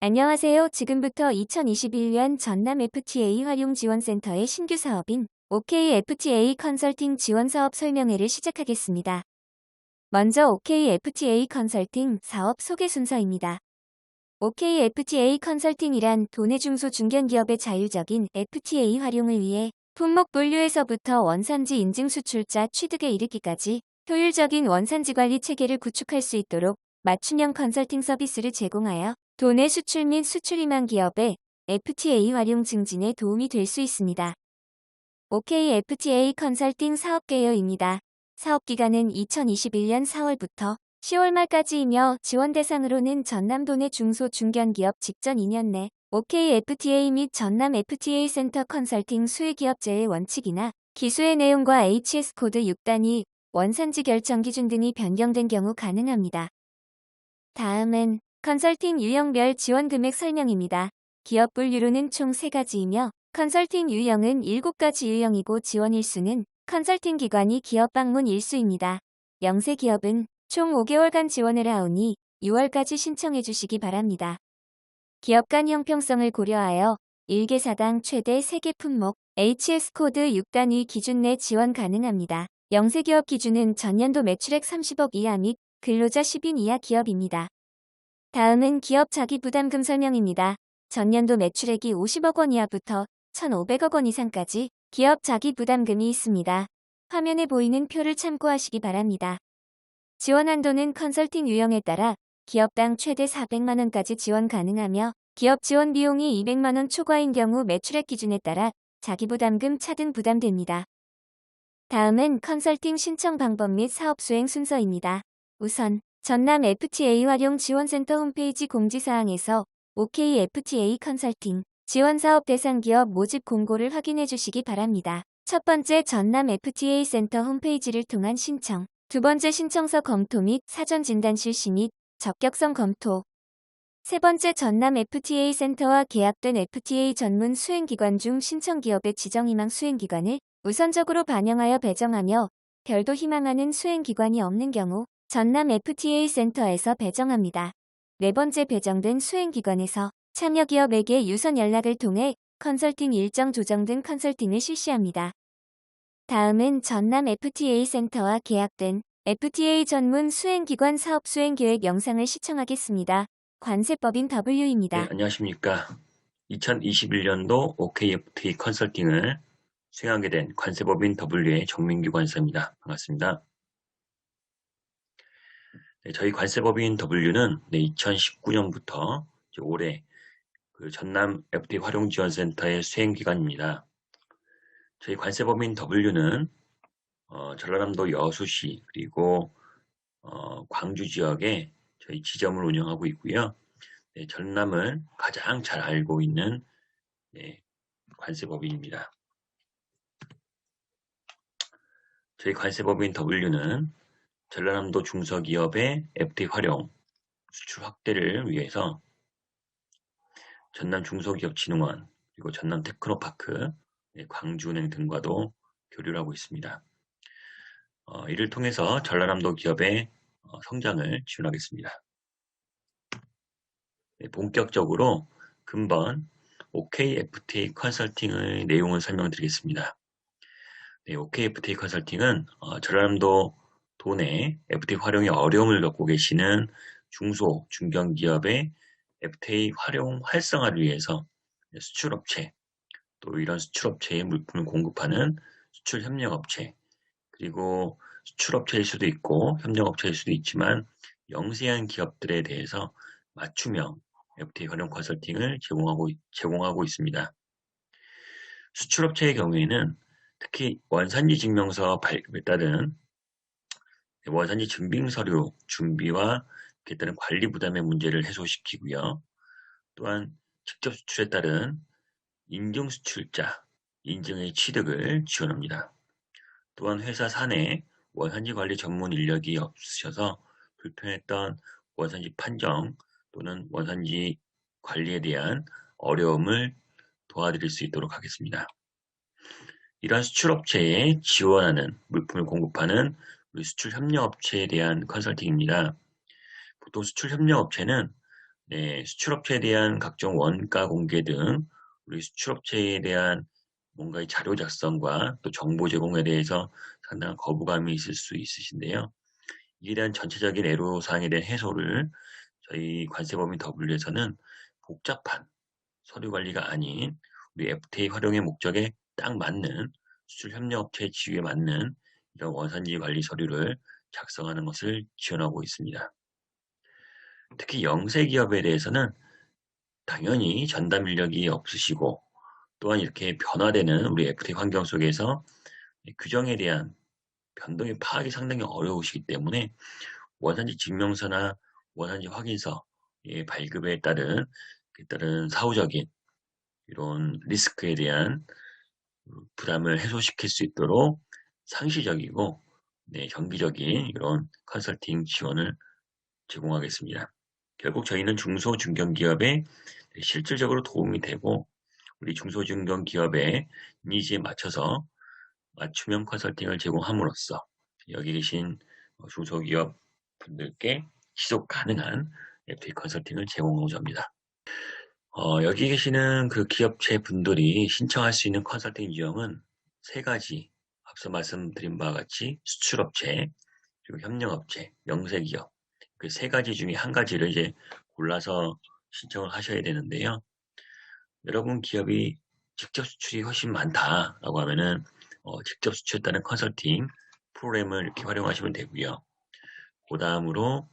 안녕하세요. 지금부터 2021년 전남 FTA 활용지원센터의 신규 사업인 OK FTA 컨설팅 지원사업 설명회를 시작하겠습니다. 먼저 OK FTA 컨설팅 사업 소개 순서입니다. OK FTA 컨설팅이란 도내 중소중견기업의 자율적인 FTA 활용을 위해 품목 분류에서부터 원산지 인증 수출자 취득에 이르기까지 효율적인 원산지 관리 체계를 구축할 수 있도록 맞춤형 컨설팅 서비스를 제공하여 도내 수출 및 수출 희망 기업의 FTA 활용 증진에 도움이 될 수 있습니다. OK FTA 컨설팅 사업 개요입니다. 사업 기간은 2021년 4월부터 10월 말까지이며 지원 대상으로는 전남도 내 중소 중견기업 직전 2년 내 OK FTA 및 전남 FTA 센터 컨설팅 수혜기업제의 원칙이나 기수의 내용과 HS 코드 6단위, 원산지 결정 기준 등이 변경된 경우 가능합니다. 다음은 컨설팅 유형별 지원 금액 설명입니다. 기업 분류로는 총 3가지이며 컨설팅 유형은 7가지 유형이고 지원 일수는 컨설팅 기관이 기업 방문 일수입니다. 영세 기업은 총 5개월간 지원을 하오니 6월까지 신청해 주시기 바랍니다. 기업 간 형평성을 고려하여 1개사당 최대 3개 품목, HS 코드 6단위 기준 내 지원 가능합니다. 영세 기업 기준은 전년도 매출액 30억 이하 및 근로자 10인 이하 기업입니다. 다음은 기업 자기부담금 설명입니다. 전년도 매출액이 50억 원 이하부터 1,500억 원 이상까지 기업 자기부담금이 있습니다. 화면에 보이는 표를 참고하시기 바랍니다. 지원 한도는 컨설팅 유형에 따라 기업당 최대 400만 원까지 지원 가능하며 기업 지원 비용이 200만 원 초과인 경우 매출액 기준에 따라 자기부담금 차등 부담됩니다. 다음은 컨설팅 신청 방법 및 사업 수행 순서입니다. 우선 전남 FTA 활용 지원센터 홈페이지 공지사항에서 OK FTA 컨설팅 지원사업 대상 기업 모집 공고를 확인해 주시기 바랍니다. 첫 번째 전남 FTA 센터 홈페이지를 통한 신청, 두 번째 신청서 검토 및 사전 진단 실시 및 적격성 검토, 세 번째 전남 FTA 센터와 계약된 FTA 전문 수행기관 중 신청 기업의 지정 희망 수행기관을 우선적으로 반영하여 배정하며 별도 희망하는 수행기관이 없는 경우 전남 FTA 센터에서 배정합니다. 네 번째 배정된 수행기관에서 참여 기업에게 유선 연락을 통해 컨설팅 일정 조정 등 컨설팅을 실시합니다. 다음은 전남 FTA 센터와 계약된 FTA 전문 수행기관 사업 수행계획 영상을 시청하겠습니다. 관세법인 네, W입니다. 안녕하십니까. 2021년도 OKFTA 컨설팅을 수행하게 된 관세법인 W의 정민규 관사입니다. 반갑습니다. 네, 저희 관세법인 W는 2019년부터 올해 전남 FTA 활용지원센터의 수행기관입니다. 저희 관세법인 W는 전라남도 여수시 그리고 광주 지역에 저희 지점을 운영하고 있고요. 네, 전남을 가장 잘 알고 있는 관세법인입니다. 저희 관세법인 W는 전라남도 중소기업의 FTA 활용, 수출 확대를 위해서 전남 중소기업진흥원, 그리고 전남 테크노파크, 광주은행 등과도 교류를 하고 있습니다. 이를 통해서 전라남도 기업의 성장을 지원하겠습니다. 본격적으로 금번 OKFTA 컨설팅의 내용을 설명드리겠습니다. OKFTA 컨설팅은 전라남도 도내 FTA 활용에 어려움을 겪고 계시는 중소, 중견기업의 FTA 활용 활성화를 위해서 수출업체, 또 이런 수출업체에 물품을 공급하는 수출협력업체, 그리고 수출업체일 수도 있고 협력업체일 수도 있지만 영세한 기업들에 대해서 맞춤형 FTA 활용 컨설팅을 제공하고 있습니다. 수출업체의 경우에는 특히 원산지 증명서 발급에 따른 원산지 증빙 서류 준비와 그에 따른 관리 부담의 문제를 해소시키고요. 또한 직접 수출에 따른 인증 수출자, 인증의 취득을 지원합니다. 또한 회사 사내 원산지 관리 전문 인력이 없으셔서 불편했던 원산지 판정 또는 원산지 관리에 대한 어려움을 도와드릴 수 있도록 하겠습니다. 이러한 수출업체에 지원하는 물품을 공급하는 우리 수출협력업체에 대한 컨설팅입니다. 보통 수출협력업체는 네, 수출업체에 대한 각종 원가 공개 등 우리 수출업체에 대한 뭔가 이 자료 작성과 또 정보 제공에 대해서 상당한 거부감이 있을 수 있으신데요. 이에 대한 전체적인 애로사항에 대한 해소를 저희 관세법인 W에서는 복잡한 서류 관리가 아닌 우리 FTA 활용의 목적에 딱 맞는 수출 협력업체 지위에 맞는 이런 원산지 관리 서류를 작성하는 것을 지원하고 있습니다. 특히 영세 기업에 대해서는 당연히 전담 인력이 없으시고 또한 이렇게 변화되는 우리 FTA 환경 속에서 규정에 대한 변동의 파악이 상당히 어려우시기 때문에 원산지 증명서나 원산지 확인서의 발급에 따른 사후적인 이런 리스크에 대한 부담을 해소시킬 수 있도록 상시적이고 정기적인 이런 컨설팅 지원을 제공하겠습니다. 결국 저희는 중소 중견기업에 실질적으로 도움이 되고 우리 중소 중견기업의 니즈에 맞춰서 맞춤형 컨설팅을 제공함으로써 여기 계신 중소기업 분들께 지속 가능한 FTA 컨설팅을 제공하고자 합니다. 여기 계시는 그 기업체 분들이 신청할 수 있는 컨설팅 유형은 세 가지, 앞서 말씀드린 바와 같이 수출업체, 그리고 협력업체, 영세기업, 그 세 가지 중에 한 가지를 이제 골라서 신청을 하셔야 되는데요. 여러분 기업이 직접 수출이 훨씬 많다라고 하면은 직접 수출했다는 컨설팅 프로그램을 이렇게 활용하시면 되고요. 그 다음으로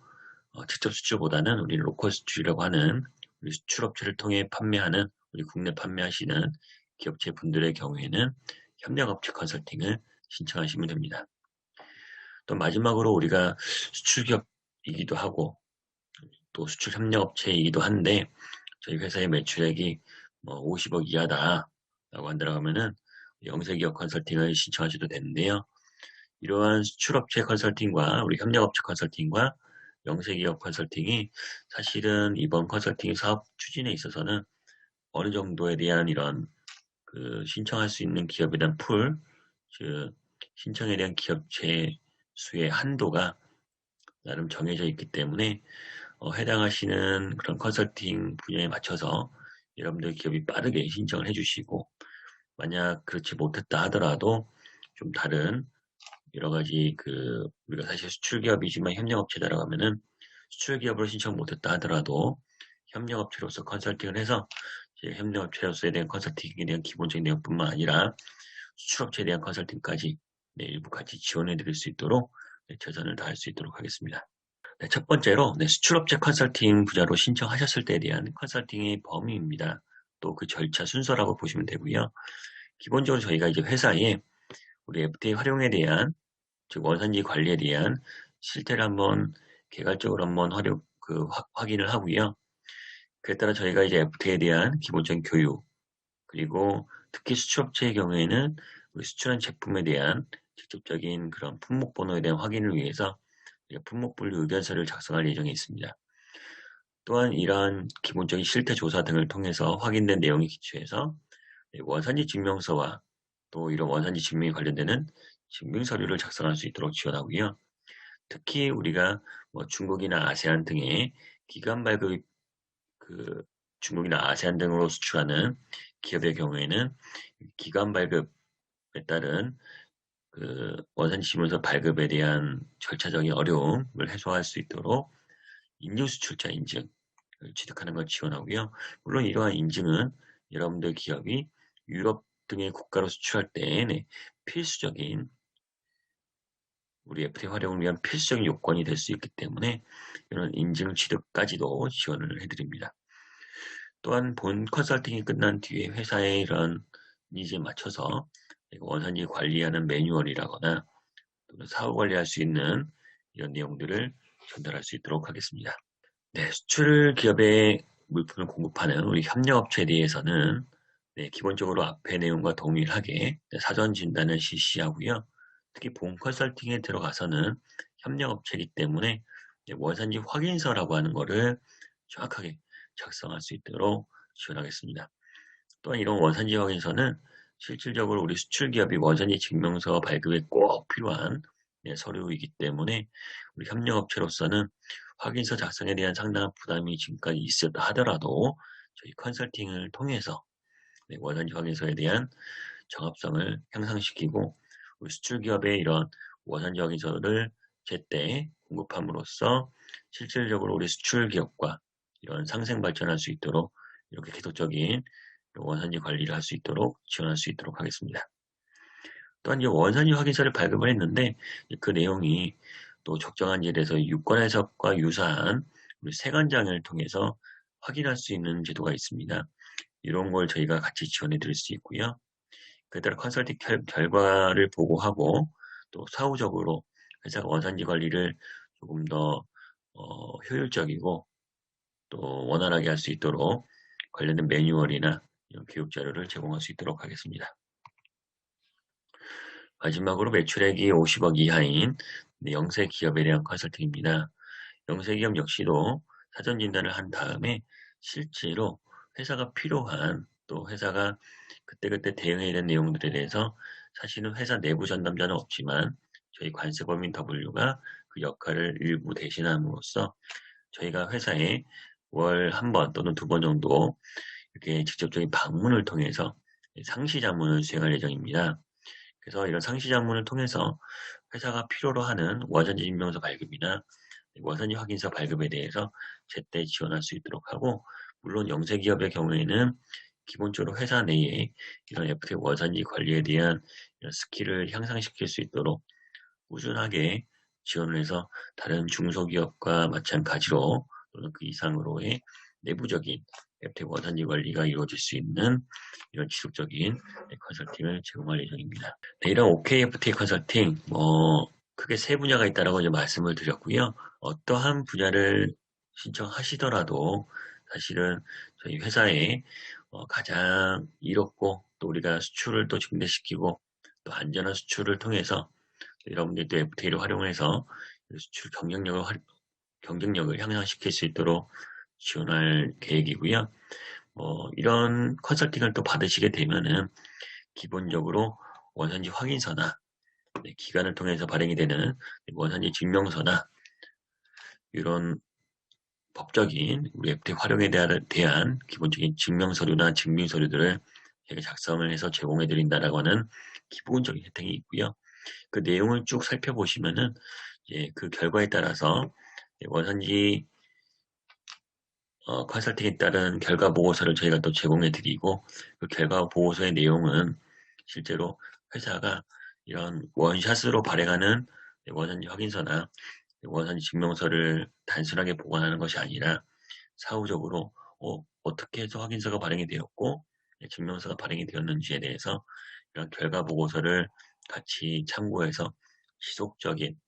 직접 수출보다는 우리 로컬 수출이라고 하는 우리 수출업체를 통해 판매하는 우리 국내 판매하시는 기업체 분들의 경우에는 협력업체 컨설팅을 신청하시면 됩니다. 또 마지막으로 우리가 수출기업이기도 하고 또 수출협력업체이기도 한데 저희 회사의 매출액이 50억 이하다라고 한다고 하면은 영세기업 컨설팅을 신청하셔도 되는데요. 이러한 수출업체 컨설팅과 우리 협력업체 컨설팅과 영세기업 컨설팅이 사실은 이번 컨설팅 사업 추진에 있어서는 어느 정도에 대한 이런 그 신청할 수 있는 기업에 대한 즉 신청에 대한 기업체 수의 한도가 나름 정해져 있기 때문에 해당하시는 그런 컨설팅 분야에 맞춰서 여러분들 기업이 빠르게 신청을 해주시고 만약 그렇지 못했다 하더라도 좀 다른 여러 가지 우리가 사실 수출기업이지만 협력업체다라고 하면은 수출기업으로 신청 못했다 하더라도 협력업체로서 컨설팅을 해서 협력업체로서에 대한 컨설팅에 대한 기본적인 내용뿐만 아니라 수출업체에 대한 컨설팅까지 일부 같이 지원해 드릴 수 있도록 최선을 다할 수 있도록 하겠습니다. 첫 번째로 수출업체 컨설팅 분야로 신청하셨을 때에 대한 컨설팅의 범위입니다. 또 그 절차 순서라고 보시면 되고요. 기본적으로 저희가 이제 회사에 우리 FTA 활용에 대한 즉 원산지 관리에 대한 실태를 한번 개괄적으로 한번 확인을 하고요. 그에 따라 저희가 이제 FTA에 대한 기본적인 교육 그리고 특히 수출업체의 경우에는 우리 수출한 제품에 대한 직접적인 그런 품목 번호에 대한 확인을 위해서 품목 분류 의견서를 작성할 예정에 있습니다. 또한 이러한 기본적인 실태 조사 등을 통해서 확인된 내용에 기초해서 원산지 증명서와 또 이런 원산지 증명에 관련되는 증빙 서류를 작성할 수 있도록 지원하고요. 특히 우리가 중국이나 아세안 등의 기간 발급 중국이나 아세안 등으로 수출하는 기업의 경우에는 기간 발급에 따른 원산지 증명서 발급에 대한 절차적인 어려움을 해소할 수 있도록 인증수출자 인증을 취득하는 걸 지원하고요. 물론 이러한 인증은 여러분들 기업이 유럽 등의 국가로 수출할 때 필수적인 우리 FTA 활용을 위한 필수적인 요건이 될 수 있기 때문에 이런 인증 취득까지도 지원을 해드립니다. 또한 본 컨설팅이 끝난 뒤에 회사의 이런 니즈에 맞춰서 원산지 관리하는 매뉴얼이라거나 또는 사후 관리할 수 있는 이런 내용들을 전달할 수 있도록 하겠습니다. 수출 기업에 물품을 공급하는 우리 협력업체에 대해서는 기본적으로 앞의 내용과 동일하게 사전 진단을 실시하고요. 특히 본 컨설팅에 들어가서는 협력업체이기 때문에 원산지 확인서라고 하는 것을 정확하게 작성할 수 있도록 지원하겠습니다. 또한 이런 원산지 확인서는 실질적으로 우리 수출기업이 원산지 증명서 발급에 꼭 필요한 서류이기 때문에 우리 협력업체로서는 확인서 작성에 대한 상당한 부담이 지금까지 있었다 하더라도 저희 컨설팅을 통해서 원산지 확인서에 대한 정합성을 향상시키고 우리 수출기업의 이런 원산지 확인서를 제때 공급함으로써 실질적으로 우리 수출기업과 이런 상생 발전할 수 있도록 이렇게 계속적인 원산지 관리를 할 수 있도록 지원할 수 있도록 하겠습니다. 또한 이제 원산지 확인서를 발급을 했는데 그 내용이 또 적정한 예에서 유권 해석과 유사한 우리 세관장을 통해서 확인할 수 있는 제도가 있습니다. 이런 걸 저희가 같이 지원해 드릴 수 있고요. 그에 따라 컨설팅 결과를 보고하고 또 사후적으로 회사가 원산지 관리를 조금 더 효율적이고 또 원활하게 할 수 있도록 관련된 매뉴얼이나 이런 교육 자료를 제공할 수 있도록 하겠습니다. 마지막으로 매출액이 50억 이하인 영세 기업에 대한 컨설팅입니다. 영세 기업 역시도 사전 진단을 한 다음에 실제로 회사가 필요한 또 회사가 그때그때 대응해야 되는 내용들에 대해서 사실은 회사 내부 전담자는 없지만 저희 관세법인 W가 그 역할을 일부 대신함으로써 저희가 회사에 월 한 번 또는 두 번 정도 이렇게 직접적인 방문을 통해서 상시 자문을 수행할 예정입니다. 그래서 이런 상시 자문을 통해서 회사가 필요로 하는 원산지 증명서 발급이나 원산지 확인서 발급에 대해서 제때 지원할 수 있도록 하고, 물론 영세 기업의 경우에는 기본적으로 회사 내에 이런 FTA 원산지 관리에 대한 이런 스킬을 향상시킬 수 있도록 꾸준하게 지원을 해서 다른 중소기업과 마찬가지로 또는 그 이상으로의 내부적인 FTA 원산지 관리가 이루어질 수 있는 이런 지속적인 컨설팅을 제공할 예정입니다. 네, 이런 OKFTA 컨설팅 크게 세 분야가 있다라고 이제 말씀을 드렸고요. 어떠한 분야를 신청하시더라도 사실은 저희 회사에 가장 이롭고 또 우리가 수출을 또 증대시키고 또 안전한 수출을 통해서 여러분들이 또 FTA를 활용해서 수출 경쟁력을 향상시킬 수 있도록 지원할 계획이고요. 이런 컨설팅을 또 받으시게 되면은 기본적으로 원산지 확인서나 기관을 통해서 발행이 되는 원산지 증명서나 이런 법적인 우리 FTA 활용에 대한 기본적인 증명서류나 증빙서류들을 저희가 작성을 해서 제공해 드린다라고 하는 기본적인 혜택이 있고요. 그 내용을 쭉 살펴보시면은 그 결과에 따라서 원산지 컨설팅에 따른 결과 보고서를 저희가 또 제공해 드리고, 그 결과 보고서의 내용은 실제로 회사가 이런 원샷으로 발행하는 원산지 확인서나 원산지 증명서를 단순하게 보관하는 것이 아니라 사후적으로 어떻게 해서 확인서가 발행이 되었고 증명서가 발행이 되었는지에 대해서 이런 결과 보고서를 같이 참고해서 지속적인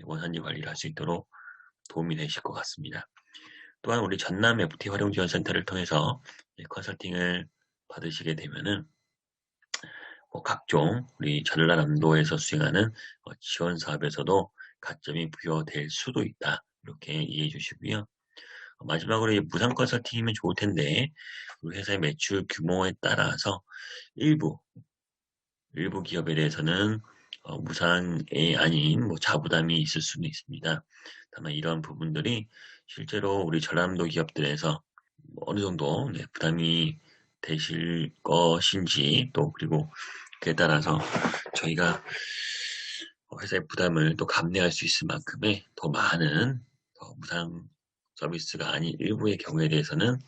원산지 관리를 할 수 있도록 도움이 되실 것 같습니다. 또한 우리 전남 FTA 활용지원센터를 통해서 컨설팅을 받으시게 되면은 각종 우리 전라남도에서 수행하는 지원 사업에서도 가점이 부여될 수도 있다. 이렇게 이해해 주시고요. 마지막으로 무상 컨설팅이면 좋을 텐데 우리 회사의 매출 규모에 따라서 일부 기업에 대해서는 무상이 아닌 자부담이 있을 수는 있습니다. 다만 이러한 부분들이 실제로 우리 전라남도 기업들에서 어느 정도 부담이 되실 것인지, 또 그리고 그에 따라서 저희가 회사의 부담을 또 감내할 수 있을 만큼의 더 많은 무상 서비스가 아닌 일부의 경우에 대해서는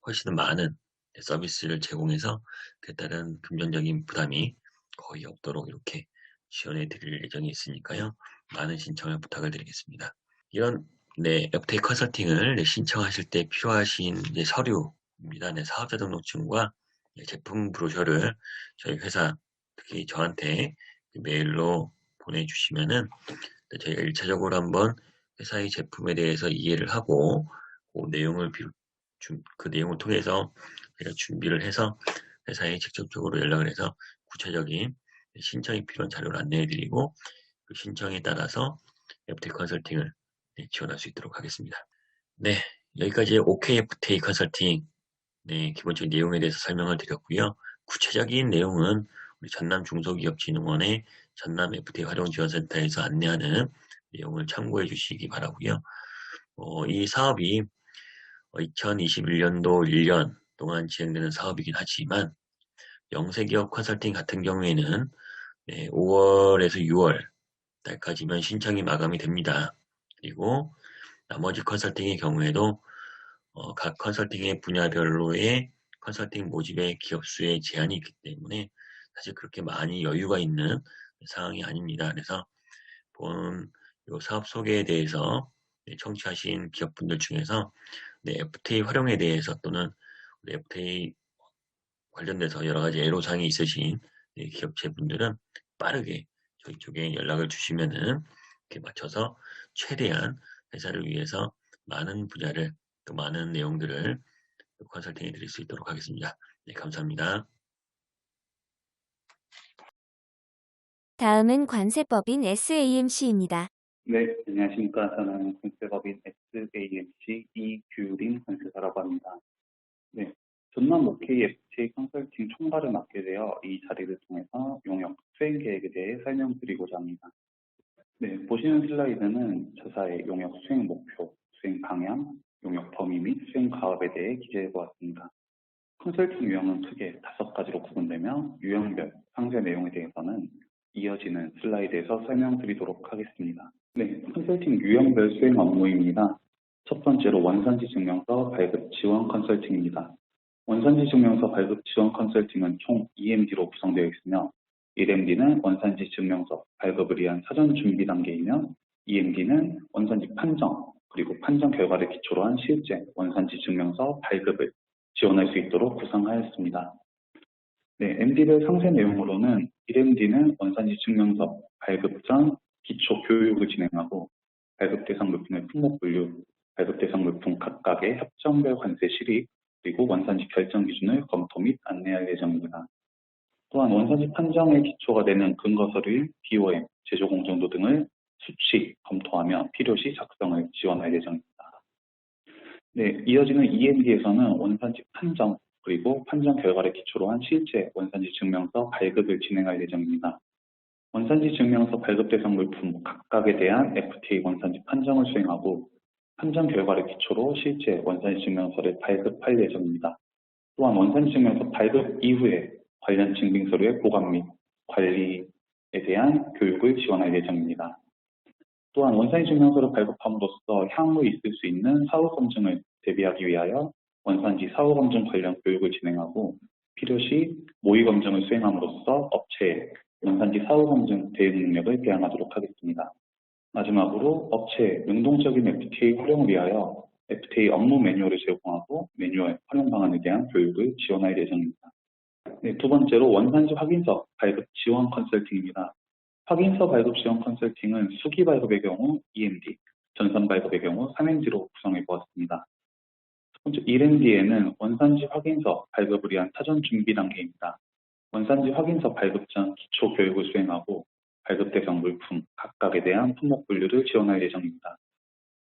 훨씬 많은 서비스를 제공해서 그에 따른 금전적인 부담이 거의 없도록 이렇게 지원해 드릴 예정이 있으니까요. 많은 신청을 부탁을 드리겠습니다. 이런 FTA 컨설팅을 신청하실 때 필요하신 서류입니다. 사업자 등록증과 제품 브로셔를 저희 회사, 특히 저한테 메일로 보내주시면은 저희가 1차적으로 한번 회사의 제품에 대해서 이해를 하고 그 내용을 통해서 제가 준비를 해서 회사에 직접적으로 연락을 해서 구체적인 신청이 필요한 자료를 안내해 드리고 그 신청에 따라서 FTA 컨설팅을 지원할 수 있도록 하겠습니다. 네, 여기까지 OKFTA 컨설팅 기본적인 내용에 대해서 설명을 드렸고요. 구체적인 내용은 우리 전남중소기업진흥원의 전남 FTA 활용지원센터에서 안내하는 내용을 참고해 주시기 바라고요. 이 사업이 2021년도 1년 동안 진행되는 사업이긴 하지만 영세기업 컨설팅 같은 경우에는 5월에서 6월 달까지면 신청이 마감이 됩니다. 그리고 나머지 컨설팅의 경우에도 각 컨설팅의 분야별로의 컨설팅 모집의 기업 수에 제한이 있기 때문에 사실 그렇게 많이 여유가 있는 상황이 아닙니다. 그래서 본 사업 소개에 대해서 청취하신 기업분들 중에서 FTA 활용에 대해서 또는 FTA 관련돼서 여러 가지 애로사항이 있으신 기업체분들은 빠르게 저희 쪽에 연락을 주시면은 이렇게 맞춰서 최대한 회사를 위해서 많은 분야를 또 많은 내용들을 컨설팅해 드릴 수 있도록 하겠습니다. 네, 감사합니다. 다음은 관세법인 SAMC입니다. 네, 안녕하십니까. 저는 관세법인 SAMC 이규린 관세사라고 합니다. 네, 전남 OK FTA 컨설팅 총괄을 맡게 되어 이 자리를 통해서 용역 수행 계획에 대해 설명드리고자 합니다. 네, 보시는 슬라이드는 저사의 용역 수행 목표, 수행 방향, 용역 범위 및 수행 가업에 대해 기재해 보았습니다. 컨설팅 유형은 크게 5가지로 구분되며 유형별 상세 내용에 대해서는 이어지는 슬라이드에서 설명드리도록 하겠습니다. 네, 컨설팅 유형별 수행 업무입니다. 첫 번째로 원산지 증명서 발급 지원 컨설팅입니다. 원산지 증명서 발급 지원 컨설팅은 총 EMD로 구성되어 있으며 1MD는 원산지 증명서 발급을 위한 사전 준비 단계이며 EMD는 원산지 판정 그리고 판정 결과를 기초로 한 실제 원산지 증명서 발급을 지원할 수 있도록 구성하였습니다. 네, MD별 상세 내용으로는 1MD는 원산지 증명서 발급 전 기초 교육을 진행하고 발급 대상 물품의 품목 분류, 발급 대상 물품 각각의 협정별 관세 실입, 그리고 원산지 결정 기준을 검토 및 안내할 예정입니다. 또한 원산지 판정의 기초가 되는 근거 서류인 BOM, 제조 공정도 등을 수치 검토하며 필요시 작성을 지원할 예정입니다. 네, 이어지는 EMD에서는 원산지 판정, 그리고 판정 결과를 기초로 한 실제 원산지 증명서 발급을 진행할 예정입니다. 원산지 증명서 발급 대상 물품 각각에 대한 FTA 원산지 판정을 수행하고 판정 결과를 기초로 실제 원산지 증명서를 발급할 예정입니다. 또한 원산지 증명서 발급 이후에 관련 증빙서류의 보관 및 관리에 대한 교육을 지원할 예정입니다. 또한 원산지 증명서를 발급함으로써 향후에 있을 수 있는 사후 검증을 대비하기 위하여 원산지 사후 검증 관련 교육을 진행하고 필요시 모의 검증을 수행함으로써 업체에 원산지 사후 검증 대응 능력을 배양하도록 하겠습니다. 마지막으로 업체의 능동적인 FTA 활용을 위하여 FTA 업무 매뉴얼을 제공하고 매뉴얼 활용 방안에 대한 교육을 지원할 예정입니다. 네, 두 번째로 원산지 확인서 발급 지원 컨설팅입니다. 확인서 발급 지원 컨설팅은 수기 발급의 경우 EMD, 전산 발급의 경우 3MD로 구성해 보았습니다. 첫 번째 1MD에는 원산지 확인서 발급을 위한 사전 준비 단계입니다. 원산지 확인서 발급 전 기초 교육을 수행하고 발급 대상 물품 각각에 대한 품목 분류를 지원할 예정입니다.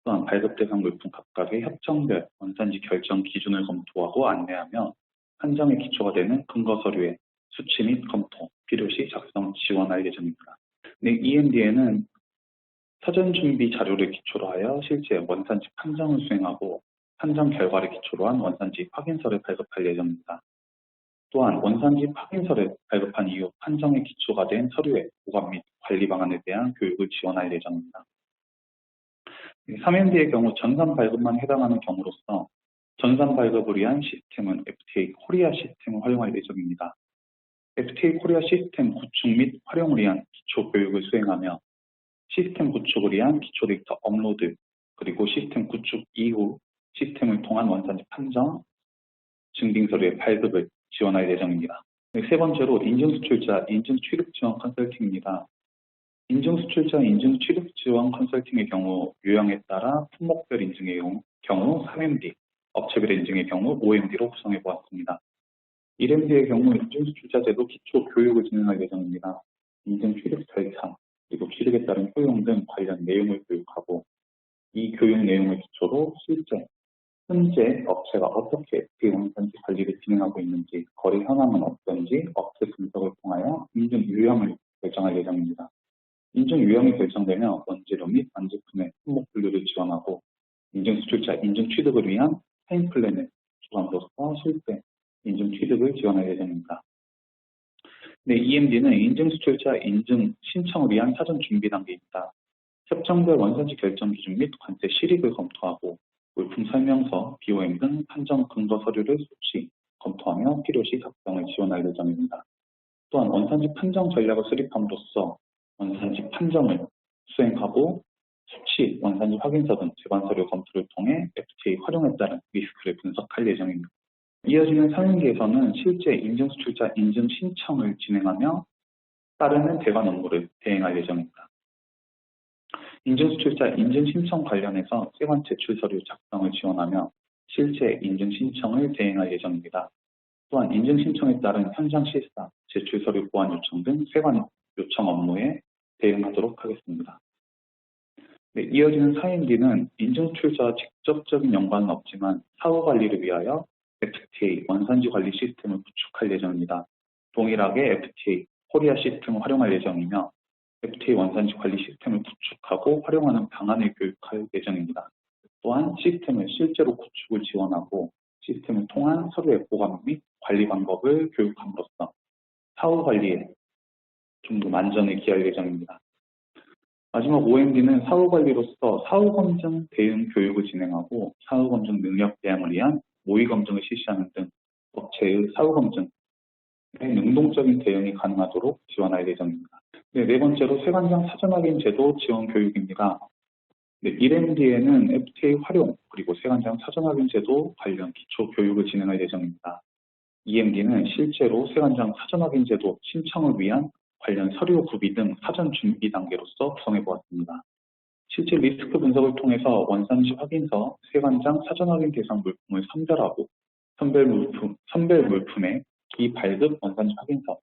또한 발급 대상 물품 각각의 협정별 원산지 결정 기준을 검토하고 안내하며 판정의 기초가 되는 근거 서류의 수치 및 검토, 필요시 작성 지원할 예정입니다. 네, EMD에는 사전 준비 자료를 기초로 하여 실제 원산지 판정을 수행하고 판정 결과를 기초로 한 원산지 확인서를 발급할 예정입니다. 또한 원산지 확인서를 발급한 이후 판정의 기초가 된 서류의 보관 및 관리 방안에 대한 교육을 지원할 예정입니다. 3MD의 경우 전산 발급만 해당하는 경우로서 전산 발급을 위한 시스템은 FTA 코리아 시스템을 활용할 예정입니다. FTA 코리아 시스템 구축 및 활용을 위한 기초 교육을 수행하며 시스템 구축을 위한 기초 데이터 업로드, 그리고 시스템 구축 이후 시스템을 통한 원산지 판정, 증빙서류의 발급을 지원할 예정입니다. 세 번째로 인증수출자, 인증취득 지원 컨설팅입니다. 인증수출자, 인증취득 지원 컨설팅의 경우 유형에 따라 품목별 인증의 경우 3MD, 업체별 인증의 경우 5MD로 구성해 보았습니다. 1MD의 경우 인증수출자 제도 기초 교육을 진행할 예정입니다. 인증취득 절차, 그리고 취득에 따른 효용 등 관련 내용을 교육하고 이 교육 내용을 기초로 실제 현재 업체가 어떻게 원산지 관리를 진행하고 있는지, 거래 현황은 어떤지 업체 분석을 통하여 인증 유형을 결정할 예정입니다. 인증 유형이 결정되면 원재료 및 완제품의 품목 분류를 지원하고 인증 수출자 인증 취득을 위한 타임 플랜을 주관으로서 실제 인증 취득을 지원할 예정입니다. 네, EMD는 인증 수출자 인증 신청을 위한 사전 준비 단계입니다. 협정별 원산지 결정 기준 및 관세 실익을 검토하고 물품 설명서, BOM 등 판정 근거 서류를 수치, 검토하며 필요시 작성을 지원할 예정입니다. 또한 원산지 판정 전략을 수립함으로써 원산지 판정을 수행하고 수치, 원산지 확인서 등 제반 서류 검토를 통해 FTA 활용에 따른 리스크를 분석할 예정입니다. 이어지는 상임기에서는 실제 인증 수출자 인증 신청을 진행하며 따르는 대관 업무를 대행할 예정입니다. 인증 수출자 인증 신청 관련해서 세관 제출 서류 작성을 지원하며 실제 인증 신청을 대행할 예정입니다. 또한 인증 신청에 따른 현장 실사, 제출 서류 보완 요청 등 세관 요청 업무에 대응하도록 하겠습니다. 네, 이어지는 사임기는 인증 수출자와 직접적인 연관은 없지만 사후 관리를 위하여 FTA 원산지 관리 시스템을 구축할 예정입니다. 동일하게 FTA 코리아 시스템을 활용할 예정이며 FTA 원산지 관리 시스템을 구축하고 활용하는 방안을 교육할 예정입니다. 또한 시스템을 실제로 구축을 지원하고 시스템을 통한 서류의 보관 및 관리 방법을 교육함으로써 사후 관리에 좀 더 만전을 기할 예정입니다. 마지막 OMD는 사후 관리로서 사후 검증 대응 교육을 진행하고 사후 검증 능력 대항을 위한 모의 검증을 실시하는 등 업체의 사후 검증에 능동적인 대응이 가능하도록 지원할 예정입니다. 네 번째로 세관장 사전 확인 제도 지원 교육입니다. EMD에는 FTA 활용 그리고 세관장 사전 확인 제도 관련 기초 교육을 진행할 예정입니다. EMD는 실제로 세관장 사전 확인 제도 신청을 위한 관련 서류 구비 등 사전 준비 단계로서 구성해 보았습니다. 실제 리스크 분석을 통해서 원산지 확인서, 세관장 사전 확인 대상 물품을 선별하고 선별 물품의 비발급 원산지 확인서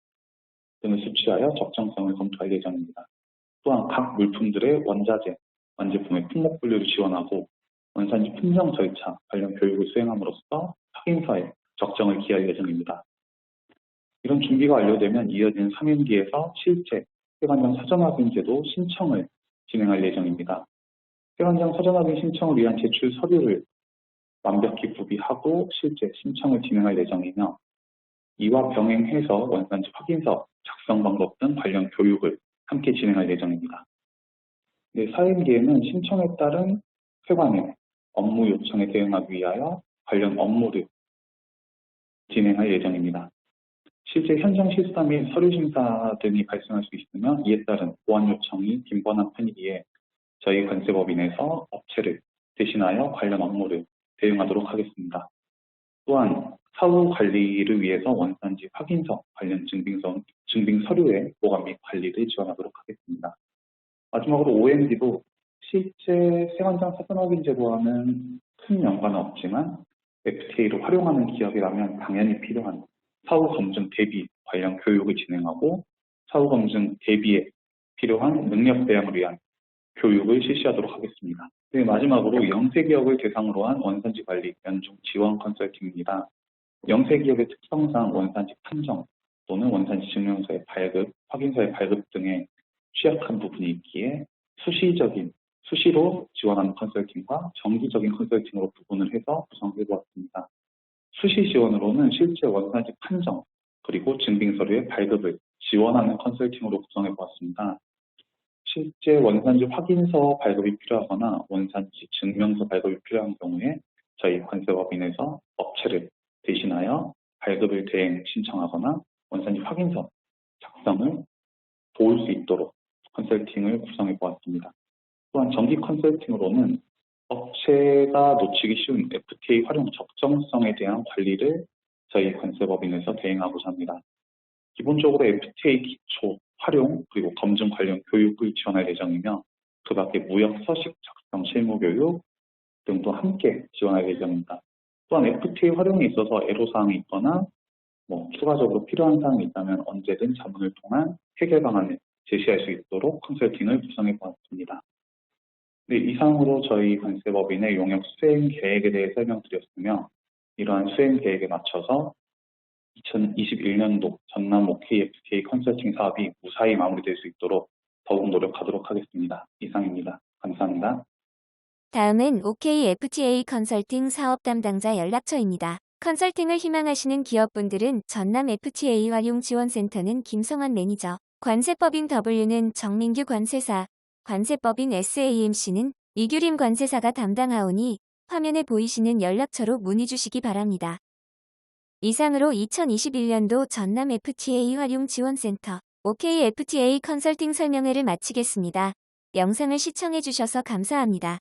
등을 수취하여 적정성을 검토할 예정입니다. 또한 각 물품들의 원자재, 완제품의 품목 분류를 지원하고 원산지 품정 절차 관련 교육을 수행함으로써 확인서에 적정을 기할 예정입니다. 이런 준비가 완료되면 이어지는 3임기에서 실제 세관장 사전 확인 제도 신청을 진행할 예정입니다. 세관장 사전 확인 신청을 위한 제출 서류를 완벽히 구비하고 실제 신청을 진행할 예정이며 이와 병행해서 원산지 확인서 작성 방법 등 관련 교육을 함께 진행할 예정입니다. 4임기에는 신청에 따른 세관의 업무 요청에 대응하기 위하여 관련 업무를 진행할 예정입니다. 실제 현장 실사 및 서류 심사 등이 발생할 수 있으며 이에 따른 보완 요청이 빈번한 편이기에 저희 관세법인에서 업체를 대신하여 관련 업무를 대응하도록 하겠습니다. 또한 사후 관리를 위해서 원산지 확인서 관련 증빙 서류의 보관 및 관리를 지원하도록 하겠습니다. 마지막으로 OMD도 실제 세관장 사전 확인 제도와는 큰 연관은 없지만 FTA를 활용하는 기업이라면 당연히 필요한 사후 검증 대비 관련 교육을 진행하고 사후 검증 대비에 필요한 능력 대항을 위한 교육을 실시하도록 하겠습니다. 마지막으로 영세기업을 대상으로 한 원산지 관리 연중 지원 컨설팅입니다. 영세기업의 특성상 원산지 판정 또는 원산지 증명서의 발급, 확인서의 발급 등에 취약한 부분이 있기에 수시로 지원하는 컨설팅과 정기적인 컨설팅으로 구분을 해서 구성해 보았습니다. 수시 지원으로는 실제 원산지 판정 그리고 증빙서류의 발급을 지원하는 컨설팅으로 구성해 보았습니다. 실제 원산지 확인서 발급이 필요하거나 원산지 증명서 발급이 필요한 경우에 저희 관세법인에서 업체를 대신하여 발급을 대행 신청하거나 원산지 확인서 작성을 도울 수 있도록 컨설팅을 구성해 보았습니다. 또한 정기 컨설팅으로는 업체가 놓치기 쉬운 FTA 활용 적정성에 대한 관리를 저희 관세법인에서 대행하고자 합니다. 기본적으로 FTA 기초, 활용, 그리고 검증 관련 교육을 지원할 예정이며 그 밖에 무역 서식 작성 실무 교육 등도 함께 지원할 예정입니다. 또한 FTA 활용에 있어서 애로사항이 있거나 추가적으로 필요한 사항이 있다면 언제든 자문을 통한 해결 방안을 제시할 수 있도록 컨설팅을 구성해 보았습니다. 이상으로 저희 관세법인의 용역 수행 계획에 대해 설명드렸으며 이러한 수행 계획에 맞춰서 2021년도 전남 OKFTA 컨설팅 사업이 무사히 마무리될 수 있도록 더욱 노력하도록 하겠습니다. 이상입니다. 감사합니다. 다음은 OKFTA 컨설팅 사업 담당자 연락처입니다. 컨설팅을 희망하시는 기업분들은 전남 FTA 활용 지원센터는 김성환 매니저, 관세법인 W는 정민규 관세사, 관세법인 SAMC는 이규림 관세사가 담당하오니 화면에 보이시는 연락처로 문의 주시기 바랍니다. 이상으로 2021년도 전남 FTA 활용 지원센터 OKFTA 컨설팅 설명회를 마치겠습니다. 영상을 시청해 주셔서 감사합니다.